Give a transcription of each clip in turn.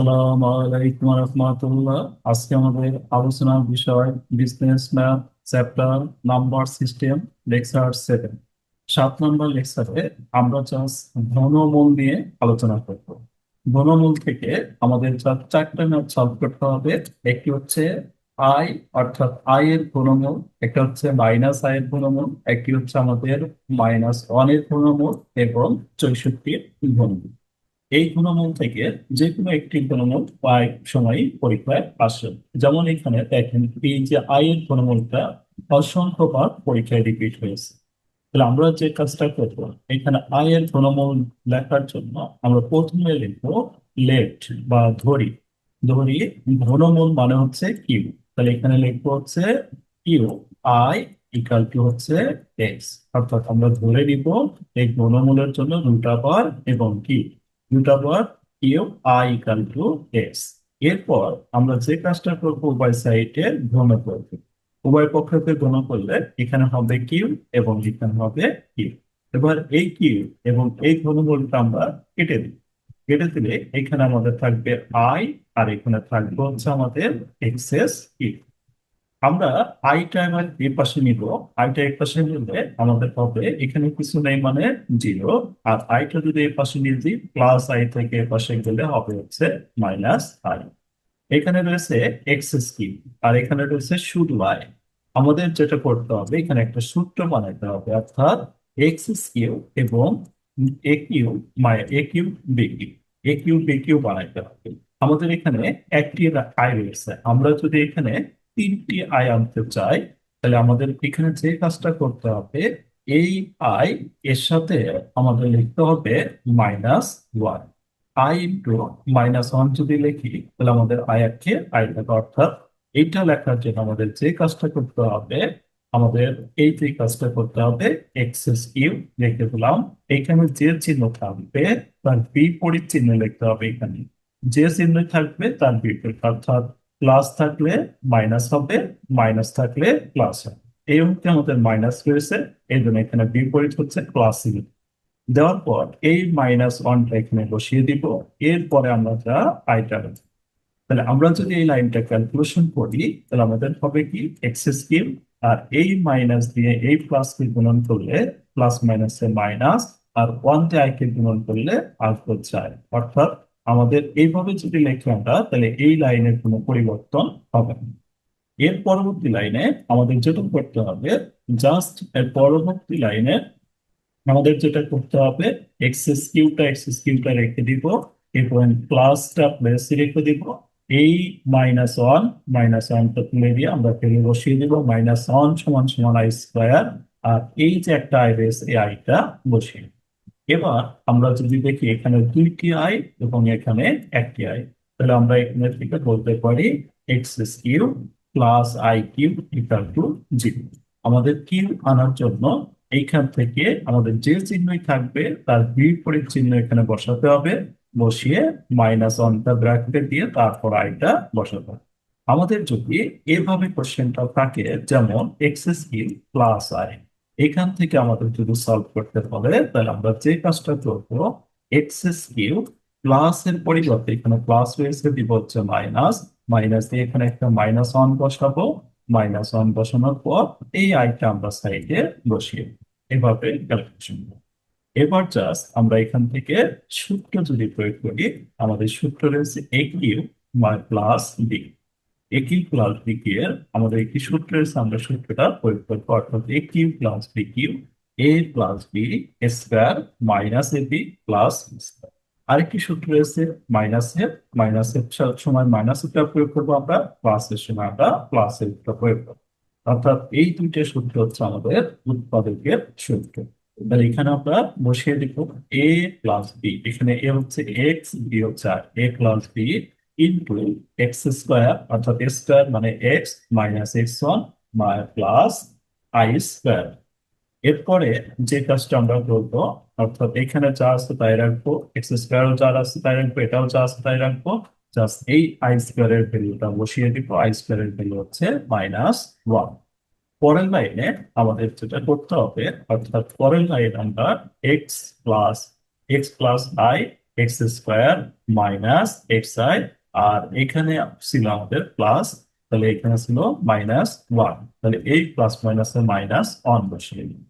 আসসালামু আলাইকুম রহমতুল্লাহ। আজকে আমাদের আলোচনার বিষয় business math chapter number system lecture 7। 7 নম্বর লেকচারে আমরা জাস্ট ঘনমূল নিয়ে আলোচনা করব। ঘনমূল থেকে আমাদের চারটা ম্যাথ সলভ করতে হবে। একটি হচ্ছে আই, অর্থাৎ আই এর ঘনমূল, একটা হচ্ছে মাইনাস আই এর ঘনমূল, একটি হচ্ছে আমাদের -1 এর ঘনমূল এবং 64 ঘনমূল। এই গুণমূল থেকে যে কোনো একটি গুণমূল প্রায় সময়ই পরীক্ষায় আসে। যেমন এখানে দেখেন, এই যে আয়ের গুণমূলটা অসংখ্যবার পরীক্ষায় রিপিট হয়েছে। তাহলে আমরা যে কাজটা করবো, এখানে আয়ের গুণমূল লেখার জন্য আমরা প্রথমে লিখবো লেট বা ধরি। ধরি ঘনমূল মানে হচ্ছে কিউ। তাহলে এখানে লিখবো হচ্ছে কিউ আই ইকাল টু হচ্ছে এক্স। অর্থাৎ আমরা ধরে নিব এই ঘনমূলের জন্য রুট এবং কি root Q I equal to x. এরপর আমরা যে কাজটা করবো, উভয় সাইডে ঘন করবো। উভয় পক্ষকে গুণ করলে এখানে হবে কিউ এবং এখানে হবে কিউ। এবার এই কিউ এবং এই ঘনমূলটা আমরা কেটে দিই। কেটে দিলে এখানে আমাদের থাকবে আই, আর এখানে থাকবে হচ্ছে আমাদের এক্সেস কিউ। আমরা আইটা এবার এই পাশে নিব। আইটা এই পাশে নিলে আমাদের হবে এখানে কিছু নেই মানে 0। আর আইটা যদি এই পাশে নিয়ে দিই, প্লাস আই থেকে এ পাশে গেলে হবে হচ্ছে -আই। এখানে রয়েছে এক্সেস কিউ, আর এখানে রয়েছে শুধু আই। আমাদের যেটা করতে হবে, এখানে একটা সূত্র বানাইতে হবে, অর্থাৎ এক্সেস কিউ এবং এ কিউ এ কিউ বি কিউ, এ কিউ বি কিউ বানাইতে হবে। আমাদের এখানে একটি আই রয়েছে, আমরা যদি এখানে 3টি আই আনতে চাই, তাহলে আমাদের এখানে যে কাজটা করতে হবে, এই আই এর সাথে আমাদের লিখতে হবে -1। আই ইন্টু -1 যদি লিখি, তাহলে আমাদের আই একে আই থাকে। অর্থাৎ এইটা লেখার জন্য আমাদের যে কাজটা করতে হবে, আমাদের এই যে কাজটা করতে হবে, এক্সেস কিউ লিখে দিলাম। এখানে যে চিহ্ন থাকবে তার বিপরীত চিহ্ন লিখতে হবে। এখানে যে চিহ্ন থাকবে তার বিপরীত, অর্থাৎ প্লাস থাকলে মাইনাস হবে, মাইনাস থাকলে প্লাস হবে। এই মুহূর্তে আমাদের মাইনাস রয়েছে, এই জন্য এখানে বিপরীত হচ্ছে প্লাস। দেওয়ার পর এই -1টা এখানে বসিয়ে দিব। এরপরে আমরা যা আইটা রাখবো। তাহলে আমরা যদি এই লাইনটা ক্যালকুলেশন করি, তাহলে আমাদের হবে কি এক্সেস কিউ, আর এই মাইনাস দিয়ে এই প্লাস কে গুণন করলে প্লাস মাইনাসে মাইনাস, আর 1 তে আই কে গুণন করলে আসবে 4। অর্থাৎ আমাদের এইভাবে যদি লিখি আমরা, তাহলে এই লাইনের কোনো পরিবর্তন হবে না। এর পরবর্তী লাইনে আমাদের যেটা করতে হবে, জাস্ট এর পরবর্তী লাইনে আমাদের যেটা করতে হবে, এক্সএস কিউটা রেখে দিব এবং প্লাসটা প্লেসে রেখে দিব। এই -1টা তুলে দিয়ে আমরা ফেলে বসিয়ে দিব। -1 সমান সমান আই স্কোয়ার, আর এই যে একটা আই রয়েছে এই আইটা বসিয়ে দিব। এবার আমরা যদি দেখি এখানে 2টি আই এবং এখানে একটি আই, তাহলে আমরা এখানে থেকে বলতে পারি এক্সএস Q plus I Q equal to 0। আমাদের কিউ আনার জন্য এইখান থেকে আমাদের যে চিহ্নই থাকবে তার বিপরীত চিহ্ন এখানে বসাতে হবে। বসিয়ে -1টা ব্র্যাকেটে দিয়ে তারপর আইটা বসাতে হবে। আমাদের যদি এভাবে কোশ্চেনটা থাকে, যেমন এক্সএস কিউ প্লাস আই, এখান থেকে আমাদের যদি সলভ করতে বলে, তাহলে আমরা যে কাজটা করবো, এক্সএস কিউ প্লাস এর পরিবর্তে এখানে প্লাস রয়েছে, দিব হচ্ছে মাইনাস। মাইনাস দিয়ে এখানে একটা -1 বসাবো। -1 বসানোর পর এই আইটা আমরা সাইডে বসিয়ে দেব। এভাবে ক্যালকুলেশন। এবার জাস্ট আমরা এখান থেকে সূত্র যদি প্রয়োগ করি, আমাদের সূত্র রয়েছে এ কিউ প্লাস বি। একই প্লাস বি কিউ এর আমাদের একটি সূত্র রয়েছে, আমরা সূত্রটা প্রয়োগ করবো। অর্থাৎ এ Q plus B Q A plus B square minus A B plus square. আরেকটি সূত্র রয়েছে মাইনাস এফ। মাইনাস এফ সময় মাইনাস এফটা প্রয়োগ করবো আমরা, প্লাস এর সময় আমরা প্লাস এফটা প্রয়োগ করবো। অর্থাৎ এই দুইটা সূত্র হচ্ছে আমাদের উৎপাদকের সূত্র। তাহলে এখানে আমরা বসিয়ে দিব এ প্লাস বি। এখানে এ হচ্ছে এক্স, বি হচ্ছে আর, a plus b into x square, অর্থাৎ এ স্কোয়ার মানে x -x1 plus i square. এরপরে যে কাজটা আমরা করবো, অর্থাৎ এখানে যা আছে তাই রাখবো, এক্স স্কোয়ারও যা আছে তাই রাখবো, এটাও যা আছে তাই রাখবো। জাস্ট এই আই স্কোয়ার এর ভ্যালুটা বসিয়ে দিব। আই স্কোয়ার এর ভ্যালু হচ্ছে -1। পরের লাইনে আমাদের যেটা করতে হবে, অর্থাৎ পরের লাইন আমরা x plus i x square minus x i আর এখানে ছিল আমাদের প্লাস, তাহলে এখানে ছিল -1। তাহলে এই প্লাস মাইনাসে -1 বসিয়ে দিই।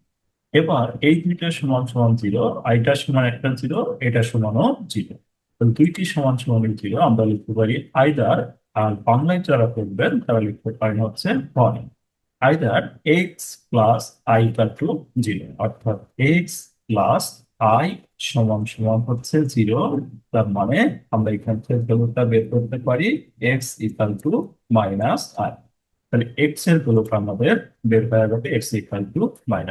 এবার এই দুইটা সমান সমান 0, এটা সমান একটা 0, এটা সমানও 0। তাহলে দুইটি সমান সমান 0 আমরা লিখতে পারি আইদার। আর বাংলায় যারা করবেন তারা লিখতে পারেন হচ্ছে হয় either x plus I equal to 0, অর্থাৎ এক্স প্লাস আই সমান সমান হচ্ছে 0। তার মানে আমরা এখান থেকে ভ্যালুটা বের করতে পারি এক্স ইকুয়াল টু -আই। তাহলে এক্স এর ভ্যালুটা আমাদের বের হয়ে যাবে এক্স ইকুয়াল টু -আই।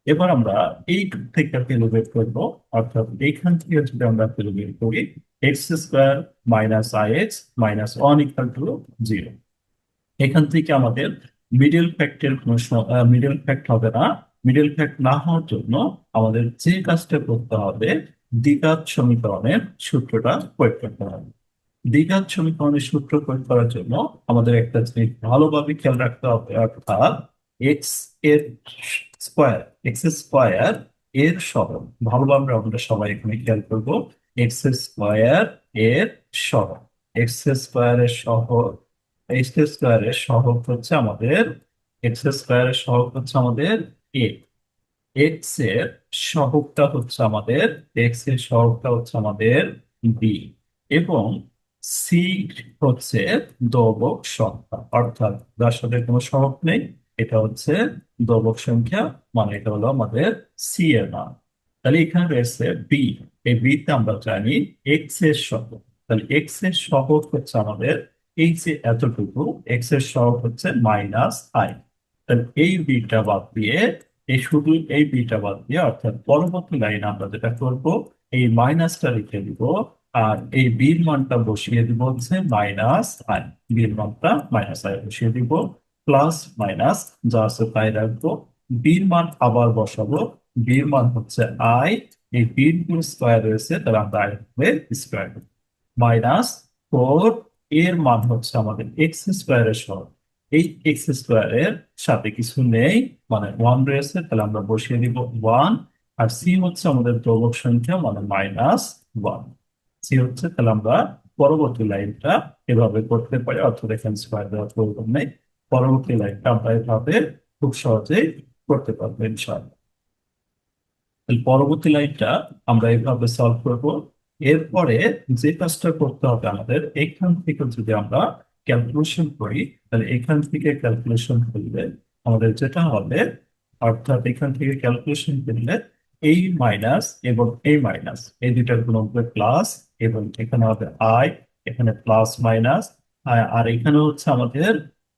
এবার আমরা এই থেকে ভ্যালু বের করবো, অর্থাৎ এইখান থেকে যদি আমরা ভ্যালু বের করি x² - ix - 1 ইকুয়াল টু 0। এখান থেকে আমাদের মিডল ফ্যাক্টের কোনো মিডল ফ্যাক্ট হবে না। মিডল ফ্যাক্ট না হওয়ার জন্য আমাদের যে কাজটা করতে হবে, দ্বিঘাত সমীকরণের সূত্রটা প্রয়োগ করতে হবে। দ্বিঘাত সমীকরণের সূত্র প্রয়োগ করার জন্য আমাদের একটা জিনিস ভালোভাবে খেয়াল রাখতে হবে, অর্থাৎ এক্স এর স্কোয়ার, x² এর সহগ। ভালোভাবে আমরা সবাই এখানে খেয়াল করবো, x² এর সহগ। x² এর সহগ, x² এর সহগ হচ্ছে আমাদের, x² এর সহগ হচ্ছে আমাদের a। এক্স এর সহগটা হচ্ছে আমাদের, এক্স এর সহগটা হচ্ছে আমাদের বি। এবং সি হচ্ছে দ্রবক সংখ্যা, অর্থাৎ যার সাথে কোনো সহগ নেই, এটা হচ্ছে দ্রবক সংখ্যা, মানে এটা হলো আমাদের সি এর মান। তাহলে এখানে রয়েছে বি। এই বি তে আমরা জানি এক্স এর সহগ। তাহলে এক্স এর সহগ হচ্ছে আমাদের এই যে এতটুকু, এক্স এর সহগ হচ্ছে -আই। তাহলে এই বিটা বাদ দিয়ে, এই শুধু এই বিটা বাদ দিয়ে, অর্থাৎ পরবর্তী লাইন আমরা যেটা করব, এই মাইনাসটা লিখে দিব। আর এই বির মানটা বসিয়ে দিব হচ্ছে -আই। বির মানটা -আই বসিয়ে দিব, প্লাস মাইনাস যা আছে তাই রাখবো। বির মান আবার বসাবো, বির মান হচ্ছে আই। এই বির গুলো স্কোয়ার রয়েছে, তাহলে আমরা আই স্কোয়ার, -4। এর মান হচ্ছে আমাদের x² এর সহগ। এই x² এর সাথে কিছু নেই, মানে 1 রয়েছে, তাহলে আমরা বসিয়ে দিব 1। আর সি হচ্ছে আমাদের ধ্রুবক সংখ্যা, মানে -1 সি হচ্ছে। তাহলে আমরা পরবর্তী লাইনটা এভাবে করতে পারি, অর্থাৎ এখানে স্কোয়ার দেওয়ার প্রয়োজন নেই। পরবর্তী লাইনটা আমরা এভাবে খুব সহজেই করতে পারবো ইনশাআল্লাহ। তাহলে পরবর্তী লাইনটা আমরা এইভাবে সলভ করব। এরপরে যে কাজটা করতে হবে আমাদের, এখান থেকে যদি আমরা ক্যালকুলেশন করি, তাহলে এখান থেকে ক্যালকুলেশন করলে আমাদের যেটা হবে, অর্থাৎ এখান থেকে ক্যালকুলেশন করলে এই মাইনাস এবং এই মাইনাস, এই দুইটার গুণফল প্লাস, এবং এখানে হবে আই, এখানে প্লাস মাইনাস। আর এখানে হচ্ছে আমাদের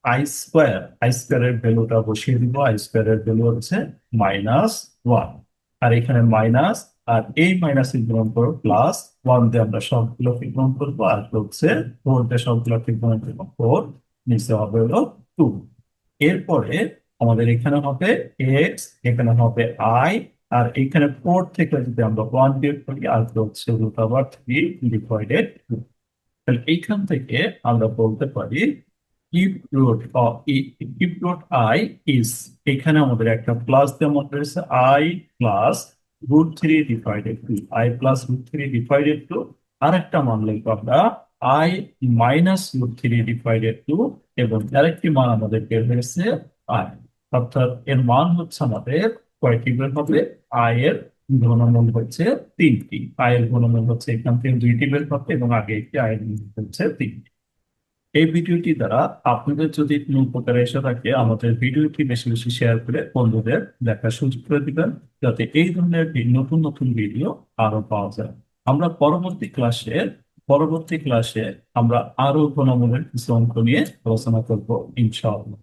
আই স্কোয়ার এর ভ্যালুটা বসিয়ে দিব, আই স্কোয়ার এর ভ্যালু হচ্ছে -1। আর এখানে মাইনাস, আর এই মাইনাসের গুণন করবো প্লাস, 1 দিয়ে আমরা সবগুলোকে গুণন করবো, আর হচ্ছে 4 দিয়ে সবগুলোকে গুণন করবো 4, নিচে হবে হলো 2। এরপরে আমাদের এখানে হবে এক্স, এখানে হবে আই, আর এখানে 4 থেকে যদি আমরা 1 বিয়োগ করি, আর হচ্ছে √3 ডিভাইডেড 2। তাহলে এইখান থেকে আমরা বলতে পারি cube root cube root I is, এখানে আমাদের একটা প্লাস যেমন রয়েছে, I plus √3 divided 2, I plus √3 divided 2। আর একটা মান লিখবো আমরা আই -√3 ডিভাইডেড 2, এবং আরেকটি মান আমাদের বের হয়েছে আই। অর্থাৎ এর মান হচ্ছে আমাদের কয়টি বের হবে, আই এর ঘনমূল হচ্ছে 3টি। আই এর ঘনমূল হচ্ছে এখান থেকে 2টি বের হবে, এবং আগে একটি আই এর ঘনমূল হচ্ছে 3টি। এই ভিডিওটি দ্বারা আপনাদের যদি কোনো উপকার এসে থাকে, আমাদের ভিডিওটি বেশি বেশি শেয়ার করে বন্ধুদের দেখার সুযোগ করে দিবেন, যাতে এই ধরনের নতুন নতুন ভিডিও আরো পাওয়া যায়। আমরা পরবর্তী ক্লাসে আমরা আরো ঘনমূলের কিছু অঙ্ক নিয়ে আলোচনা করবো ইনশাআল্লাহ।